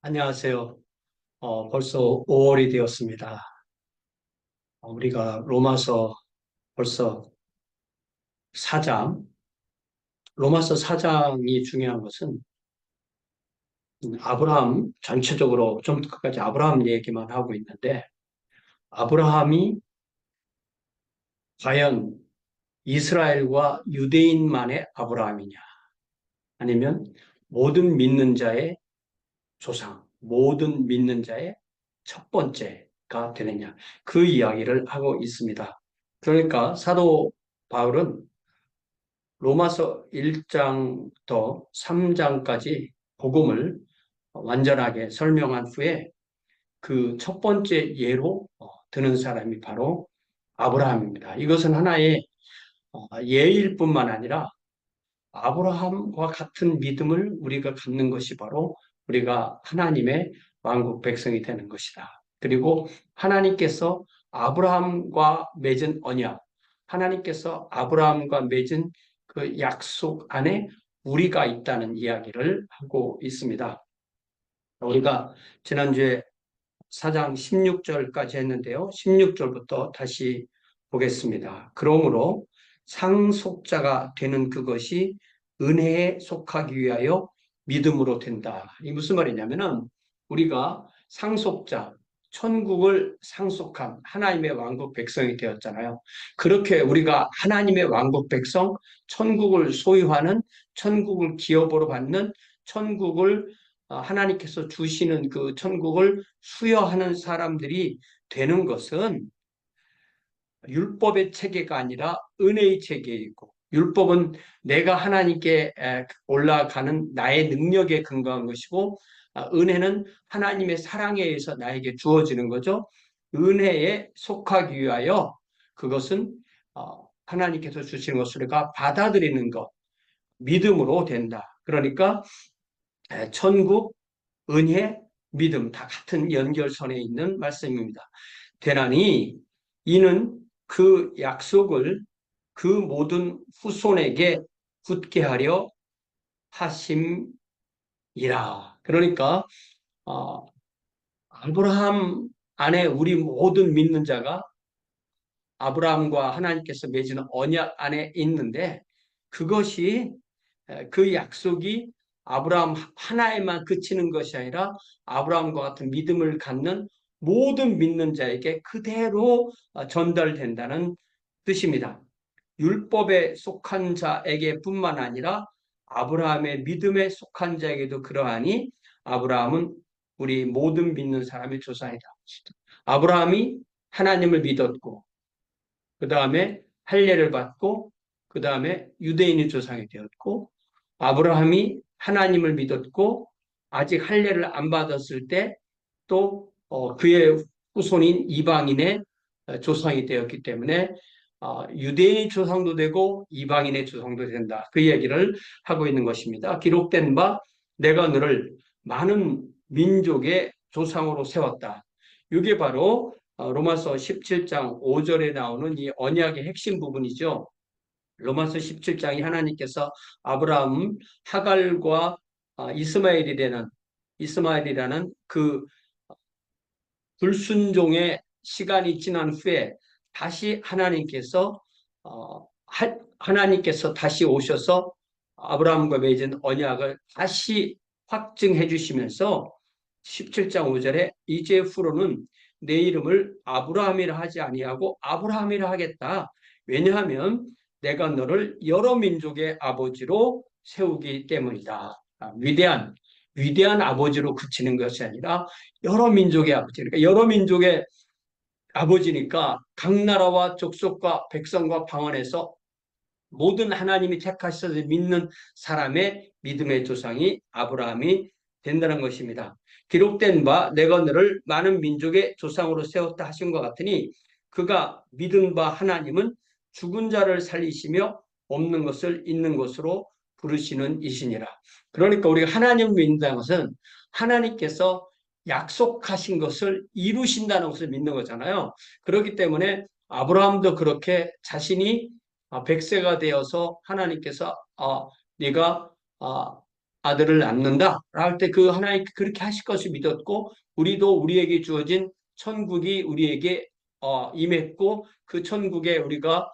안녕하세요. 벌써 5월이 되었습니다. 우리가 로마서 벌써 4장, 로마서 4장이 중요한 것은 아브라함, 전체적으로 좀 끝까지 아브라함 얘기만 하고 있는데, 아브라함이 과연 이스라엘과 유대인만의 아브라함이냐, 아니면 모든 믿는 자의 조상, 모든 믿는 자의 첫 번째가 되느냐, 그 이야기를 하고 있습니다. 그러니까 사도 바울은 로마서 1장부터 3장까지 복음을 완전하게 설명한 후에 그 첫 번째 예로 드는 사람이 바로 아브라함입니다. 이것은 하나의 예일 뿐만 아니라 아브라함과 같은 믿음을 우리가 갖는 것이 바로 우리가 하나님의 왕국 백성이 되는 것이다. 그리고 하나님께서 아브라함과 맺은 언약, 하나님께서 아브라함과 맺은 그 약속 안에 우리가 있다는 이야기를 하고 있습니다. 우리가 지난주에 4장 16절까지 했는데요. 16절부터 다시 보겠습니다. 그러므로 상속자가 되는 그것이 은혜에 속하기 위하여 믿음으로 된다. 이 무슨 말이냐면은 우리가 상속자, 천국을 상속한 하나님의 왕국 백성이 되었잖아요. 그렇게 우리가 하나님의 왕국 백성, 천국을 소유하는, 천국을 기업으로 받는, 천국을 하나님께서 주시는 그 천국을 수여하는 사람들이 되는 것은 율법의 체계가 아니라 은혜의 체계이고, 율법은 내가 하나님께 올라가는 나의 능력에 근거한 것이고, 은혜는 하나님의 사랑에 의해서 나에게 주어지는 거죠. 은혜에 속하기 위하여 그것은 하나님께서 주시는 것을 우리가 받아들이는 것, 믿음으로 된다. 그러니까 천국, 은혜, 믿음 다 같은 연결선에 있는 말씀입니다. 되나니 이는 그 약속을 그 모든 후손에게 굳게 하려 하심이라. 그러니까 어, 아브라함 안에 우리 모든 믿는 자가 아브라함과 하나님께서 맺은 언약 안에 있는데, 그것이 그 약속이 아브라함 하나에만 그치는 것이 아니라 아브라함과 같은 믿음을 갖는 모든 믿는 자에게 그대로 전달된다는 뜻입니다. 율법에 속한 자에게 뿐만 아니라 아브라함의 믿음에 속한 자에게도 그러하니 아브라함은 우리 모든 믿는 사람의 조상이다. 아브라함이 하나님을 믿었고, 그 다음에 할례를 받고, 그 다음에 유대인의 조상이 되었고, 아브라함이 하나님을 믿었고 아직 할례를 안 받았을 때 또 그의 후손인 이방인의 조상이 되었기 때문에 유대인의 조상도 되고 이방인의 조상도 된다. 그 얘기를 하고 있는 것입니다. 기록된 바 내가 너를 많은 민족의 조상으로 세웠다. 이게 바로 로마서 17장 5절에 나오는 이 언약의 핵심 부분이죠. 로마서 17장이 하나님께서 아브라함, 하갈과 이스마엘이라는 그 불순종의 시간이 지난 후에 다시 하나님께서 다시 오셔서 아브라함과 맺은 언약을 다시 확증해 주시면서 17장 5절에 이제후로는 내 이름을 아브라함이라 하지 아니하고 아브라함이라 하겠다. 왜냐하면 내가 너를 여러 민족의 아버지로 세우기 때문이다. 위대한 아버지로 그치는 것이 아니라 여러 민족의 아버지. 그러니까 여러 민족의 아버지니까 각 나라와 족속과 백성과 방언에서 모든 하나님이 택하셔서 믿는 사람의 믿음의 조상이 아브라함이 된다는 것입니다. 기록된 바 내가 너를 많은 민족의 조상으로 세웠다 하신 것 같으니 그가 믿은 바 하나님은 죽은 자를 살리시며 없는 것을 있는 것으로 부르시는 이시니라. 그러니까 우리가 하나님을 믿는다는 것은 하나님께서 약속하신 것을 이루신다는 것을 믿는 거잖아요. 그렇기 때문에 아브라함도 그렇게 자신이 100세가 되어서 하나님께서 네가 아들을 낳는다 할 때 그 하나님 그렇게 하실 것을 믿었고 우리도 우리에게 주어진 천국이 우리에게 임했고 그 천국에 우리가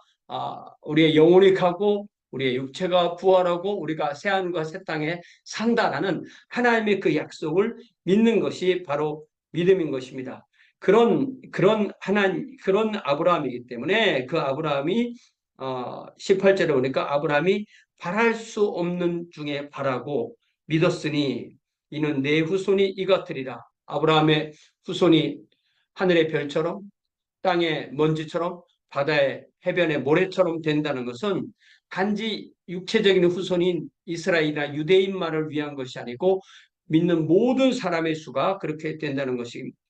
우리의 영혼이 가고 우리의 육체가 부활하고 우리가 새하늘과 새 땅에 산다라는 하나님의 그 약속을 믿는 것이 바로 믿음인 것입니다. 그런 아브라함이기 때문에 그 아브라함이 18절에 보니까 아브라함이 바랄 수 없는 중에 바라고 믿었으니 이는 내 후손이 이같으리라. 아브라함의 후손이 하늘의 별처럼 땅의 먼지처럼 바다의 해변의 모래처럼 된다는 것은 단지 육체적인 후손인 이스라엘이나 유대인만을 위한 것이 아니고 믿는 모든 사람의 수가 그렇게 된다는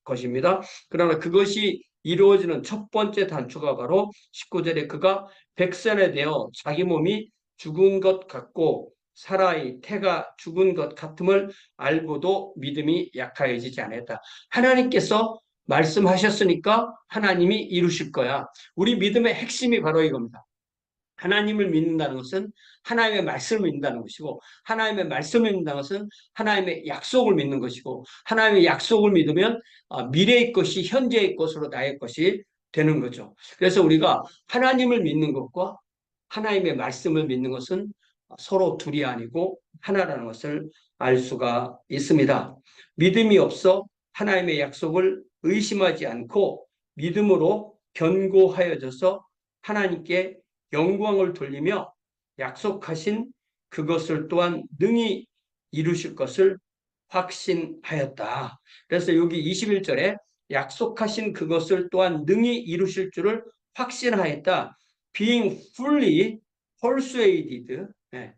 것입니다. 그러나 그것이 이루어지는 첫 번째 단초가 바로 19절에 그가 백선에 되어 자기 몸이 죽은 것 같고 사라의 태가 죽은 것 같음을 알고도 믿음이 약하여지지 않았다. 하나님께서 말씀하셨으니까 하나님이 이루실 거야. 우리 믿음의 핵심이 바로 이겁니다. 하나님을 믿는다는 것은 하나님의 말씀을 믿는다는 것이고 하나님의 말씀을 믿는다는 것은 하나님의 약속을 믿는 것이고 하나님의 약속을 믿으면 미래의 것이 현재의 것으로 나의 것이 되는 거죠. 그래서 우리가 하나님을 믿는 것과 하나님의 말씀을 믿는 것은 서로 둘이 아니고 하나라는 것을 알 수가 있습니다. 믿음이 없어 하나님의 약속을 의심하지 않고 믿음으로 견고하여져서 하나님께 영광을 돌리며 약속하신 그것을 또한 능히 이루실 것을 확신하였다. 그래서 여기 21절에 약속하신 그것을 또한 능히 이루실 줄을 확신하였다. Being fully persuaded. 네.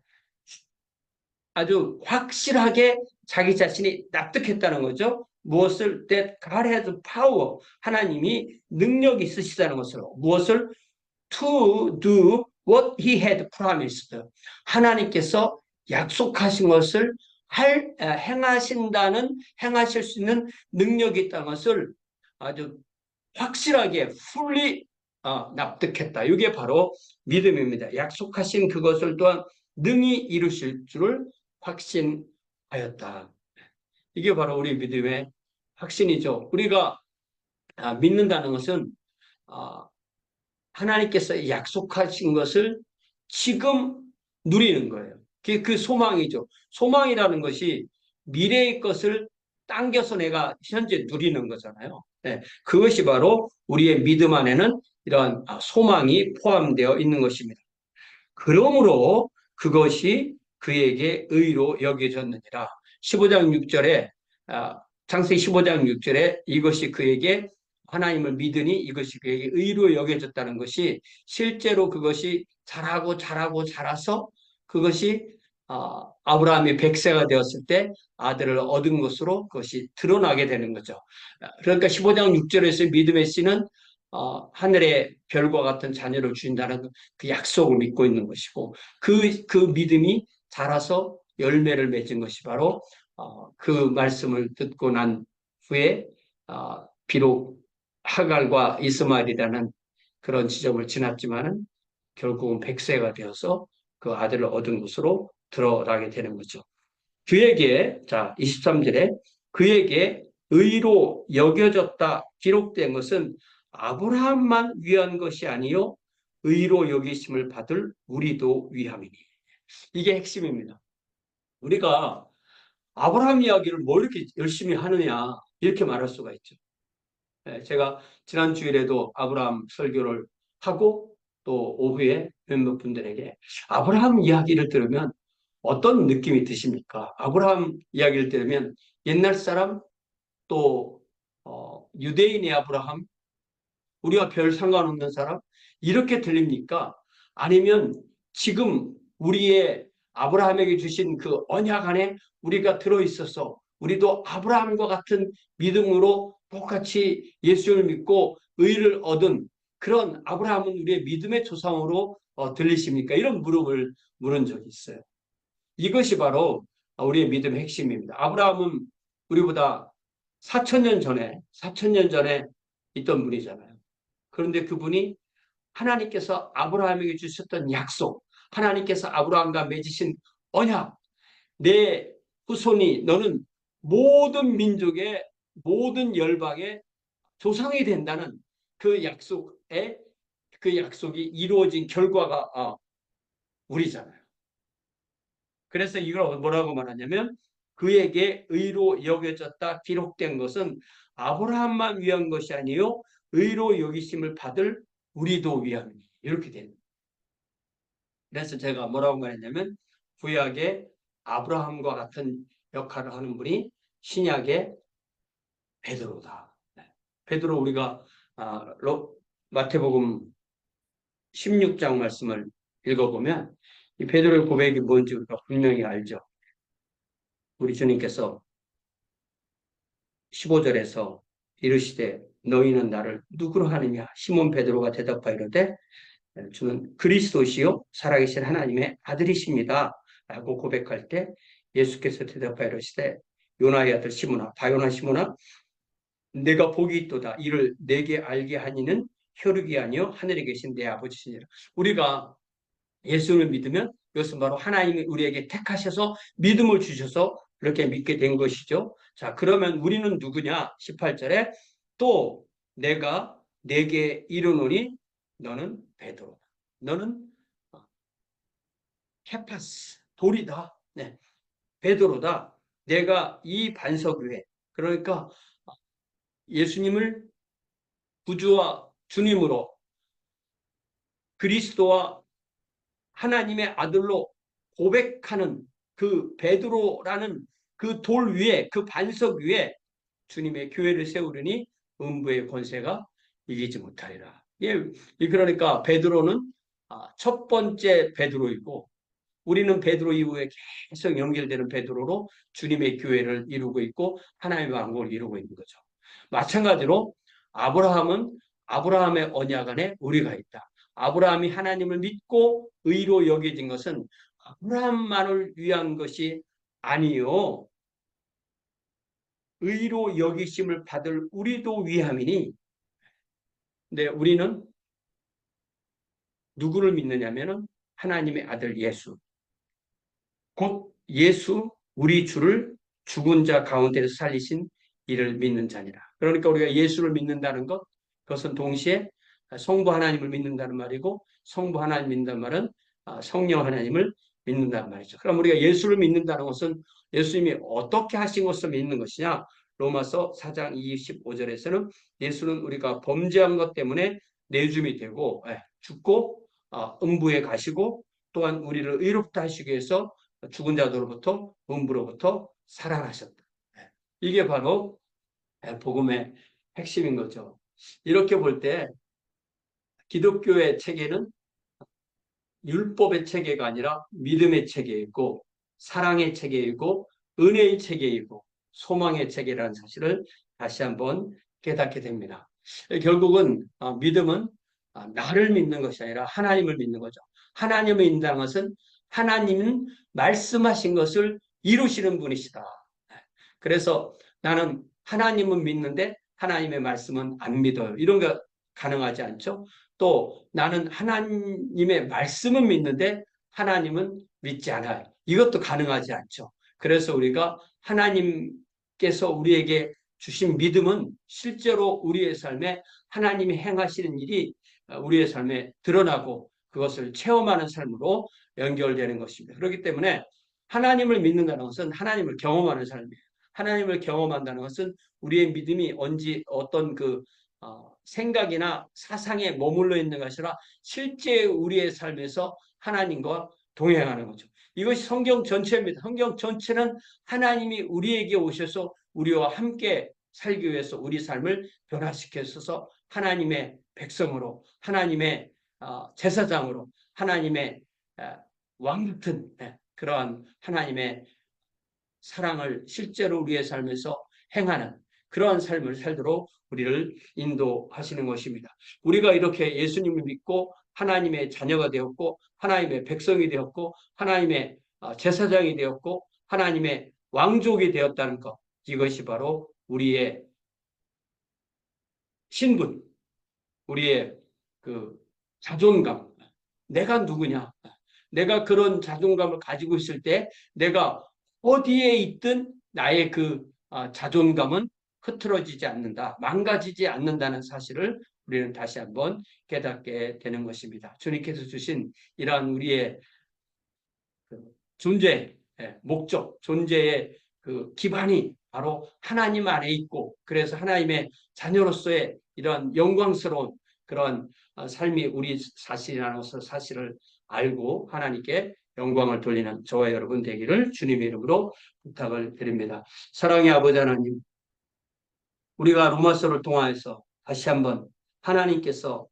아주 확실하게 자기 자신이 납득했다는 거죠. 무엇을 that God has power. 하나님이 능력이 있으시다는 것으로 무엇을 to do what he had promised. 하나님께서 약속하신 것을 행하실 수 있는 능력이 있다는 것을 아주 확실하게 fully 납득했다. 이게 바로 믿음입니다. 약속하신 그것을 또한 능히 이루실 줄을 확신하였다. 이게 바로 우리 믿음의 확신이죠. 우리가 믿는다는 것은 하나님께서 약속하신 것을 지금 누리는 거예요. 그게 그 소망이죠. 소망이라는 것이 미래의 것을 당겨서 내가 현재 누리는 거잖아요. 네, 그것이 바로 우리의 믿음 안에는 이러한 소망이 포함되어 있는 것입니다. 그러므로 그것이 그에게 의로 여겨졌느니라. 15장 6절에 창세기 15장 6절에 이것이 그에게 하나님을 믿으니 이것이 그에게 의로 여겨졌다는 것이 실제로 그것이 자라서 그것이 아브라함이 100세가 되었을 때 아들을 얻은 것으로 그것이 드러나게 되는 거죠. 그러니까 15장 6절에서 믿음의 씨는 하늘의 별과 같은 자녀를 주신다는 그 약속을 믿고 있는 것이고 그 믿음이 자라서 열매를 맺은 것이 바로 그 말씀을 듣고 난 후에 비록 하갈과 이스마엘이라는 그런 지점을 지났지만은 결국은 100세가 되어서 그 아들을 얻은 것으로 드러나게 되는 거죠. 그에게 23절에 그에게 의로 여겨졌다 기록된 것은 아브라함만 위한 것이 아니요 의로 여기심을 받을 우리도 위함이니. 이게 핵심입니다. 우리가 아브라함 이야기를 뭐 이렇게 열심히 하느냐 이렇게 말할 수가 있죠. 제가 지난 주일에도 아브라함 설교를 하고 또 오후에 몇몇 분들에게 아브라함 이야기를 들으면 어떤 느낌이 드십니까? 아브라함 이야기를 들으면 옛날 사람 또 유대인의 아브라함 우리와 별 상관없는 사람 이렇게 들립니까? 아니면 지금 우리의 아브라함에게 주신 그 언약 안에 우리가 들어있어서 우리도 아브라함과 같은 믿음으로 똑같이 예수를 믿고 의를 얻은 그런 아브라함은 우리의 믿음의 조상으로 들리십니까? 이런 물음을 물은 적이 있어요. 이것이 바로 우리의 믿음의 핵심입니다. 아브라함은 우리보다 4천 년 전에 있던 분이잖아요. 그런데 그분이 하나님께서 아브라함에게 주셨던 약속, 하나님께서 아브라함과 맺으신 언약, 내 후손이 너는 모든 민족의 모든 열방의 조상이 된다는 그 약속에 그 약속이 이루어진 결과가 우리잖아요. 그래서 이걸 뭐라고 말하냐면 그에게 의로 여겨졌다 기록된 것은 아브라함만 위한 것이 아니요 의로 여기심을 받을 우리도 위함이니 이렇게 됩니다. 그래서 제가 뭐라고 말했냐면 구약의 아브라함과 같은 역할을 하는 분이 신약의 베드로다. 베드로 우리가 마태복음 16장 말씀을 읽어보면 이 베드로의 고백이 뭔지 우리가 분명히 알죠. 우리 주님께서 15절에서 이르시되 너희는 나를 누구로 하느냐 시몬 베드로가 대답하이르되 주는 그리스도시요 살아계신 하나님의 아들이십니다 라고 고백할 때 예수께서 대답하이르시되 요나의 아들 시몬아 바요나 시몬아 내가 복이 있도다 이를 내게 알게 하니는 혈육이 아니요 하늘에 계신 내 아버지시니라. 우리가 예수를 믿으면 이것은 바로 하나님이 우리에게 택하셔서 믿음을 주셔서 그렇게 믿게 된 것이죠. 자, 그러면 우리는 누구냐? 18절에 또 내가 내게 이르노니 너는 베드로다. 너는 케파스, 돌이다. 네, 베드로다. 내가 이 반석 위에 그러니까 예수님을 구주와 주님으로 그리스도와 하나님의 아들로 고백하는 그 베드로라는 그 돌 위에 그 반석 위에 주님의 교회를 세우려니 음부의 권세가 이기지 못하리라. 예, 그러니까 베드로는 첫 번째 베드로이고 우리는 베드로 이후에 계속 연결되는 베드로로 주님의 교회를 이루고 있고 하나님의 왕국을 이루고 있는 거죠. 마찬가지로 아브라함은 아브라함의 언약 안에 우리가 있다. 아브라함이 하나님을 믿고 의로 여겨진 것은 아브라함만을 위한 것이 아니요. 의로 여기심을 받을 우리도 위함이니 근데 우리는 누구를 믿느냐면은 하나님의 아들 예수 곧 예수 우리 주를 죽은 자 가운데서 살리신 이를 믿는 자니라. 그러니까 우리가 예수를 믿는다는 것 그것은 동시에 성부 하나님을 믿는다는 말이고 성부 하나님 믿는다는 말은 성령 하나님을 믿는다는 말이죠. 그럼 우리가 예수를 믿는다는 것은 예수님이 어떻게 하신 것을 믿는 것이냐? 로마서 4장 25절에서는 예수는 우리가 범죄한 것 때문에 내줌이 되고 죽고 음부에 가시고 또한 우리를 의롭다 하시기 위해서 죽은 자들로부터 음부로부터 살아나셨다. 이게 바로 복음의 핵심인 거죠. 이렇게 볼 때 기독교의 체계는 율법의 체계가 아니라 믿음의 체계이고 사랑의 체계이고 은혜의 체계이고 소망의 체계라는 사실을 다시 한번 깨닫게 됩니다. 결국은 믿음은 나를 믿는 것이 아니라 하나님을 믿는 거죠. 하나님을 믿는다는 것은 하나님은 말씀하신 것을 이루시는 분이시다. 그래서 나는 하나님은 믿는데 하나님의 말씀은 안 믿어요. 이런 거 가능하지 않죠. 또 나는 하나님의 말씀은 믿는데 하나님은 믿지 않아요. 이것도 가능하지 않죠. 그래서 우리가 하나님께서 우리에게 주신 믿음은 실제로 우리의 삶에 하나님이 행하시는 일이 우리의 삶에 드러나고 그것을 체험하는 삶으로 연결되는 것입니다. 그렇기 때문에 하나님을 믿는다는 것은 하나님을 경험하는 삶이에요. 하나님을 경험한다는 것은 우리의 믿음이 어떤 생각이나 사상에 머물러 있는 것이 아니라 실제 우리의 삶에서 하나님과 동행하는 거죠. 이것이 성경 전체입니다. 성경 전체는 하나님이 우리에게 오셔서 우리와 함께 살기 위해서 우리 삶을 변화시켜서 하나님의 백성으로 하나님의 제사장으로 하나님의 왕 같은 그러한 하나님의 사랑을 실제로 우리의 삶에서 행하는 그러한 삶을 살도록 우리를 인도하시는 것입니다. 우리가 이렇게 예수님을 믿고 하나님의 자녀가 되었고 하나님의 백성이 되었고 하나님의 제사장이 되었고 하나님의 왕족이 되었다는 것 이것이 바로 우리의 신분, 우리의 그 자존감, 내가 누구냐? 내가 그런 자존감을 가지고 있을 때 내가 어디에 있든 나의 그 자존감은 흐트러지지 않는다, 망가지지 않는다는 사실을 우리는 다시 한번 깨닫게 되는 것입니다. 주님께서 주신 이러한 우리의 그 존재, 목적, 존재의 그 기반이 바로 하나님 안에 있고, 그래서 하나님의 자녀로서의 이러한 영광스러운 그런 삶이 우리 자신이라는 사실을 알고 하나님께 영광을 돌리는 저와 여러분 되기를 주님의 이름으로 부탁을 드립니다. 사랑의 아버지 하나님, 우리가 로마서를 통하여서 다시 한번 하나님께서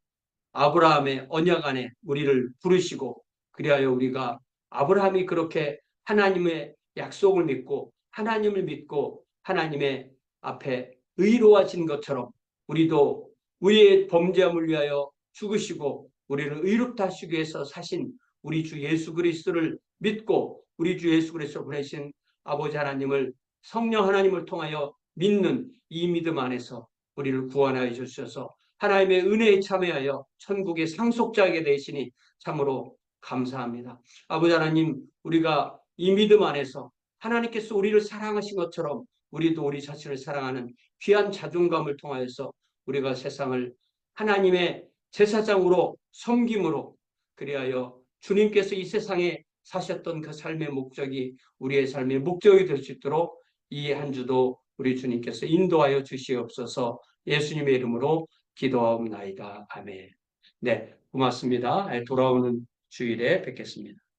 아브라함의 언약 안에 우리를 부르시고, 그리하여 우리가 아브라함이 그렇게 하나님의 약속을 믿고 하나님을 믿고 하나님의 앞에 의로워진 것처럼 우리도 우리의 범죄함을 위하여 죽으시고 우리를 의롭다 하시기 위해서 사신 우리 주 예수 그리스도를 믿고 우리 주 예수 그리스도 보내신 아버지 하나님을, 성령 하나님을 통하여 믿는 이 믿음 안에서 우리를 구원하여 주셔서 하나님의 은혜에 참여하여 천국의 상속자에게 되시니 참으로 감사합니다. 아버지 하나님, 우리가 이 믿음 안에서 하나님께서 우리를 사랑하신 것처럼 우리도 우리 자신을 사랑하는 귀한 자존감을 통하여서 우리가 세상을 하나님의 제사장으로 섬김으로, 그리하여 주님께서 이 세상에 사셨던 그 삶의 목적이 우리의 삶의 목적이 될 수 있도록 이 한 주도 우리 주님께서 인도하여 주시옵소서. 예수님의 이름으로 기도하옵나이다. 아멘. 네, 고맙습니다. 돌아오는 주일에 뵙겠습니다.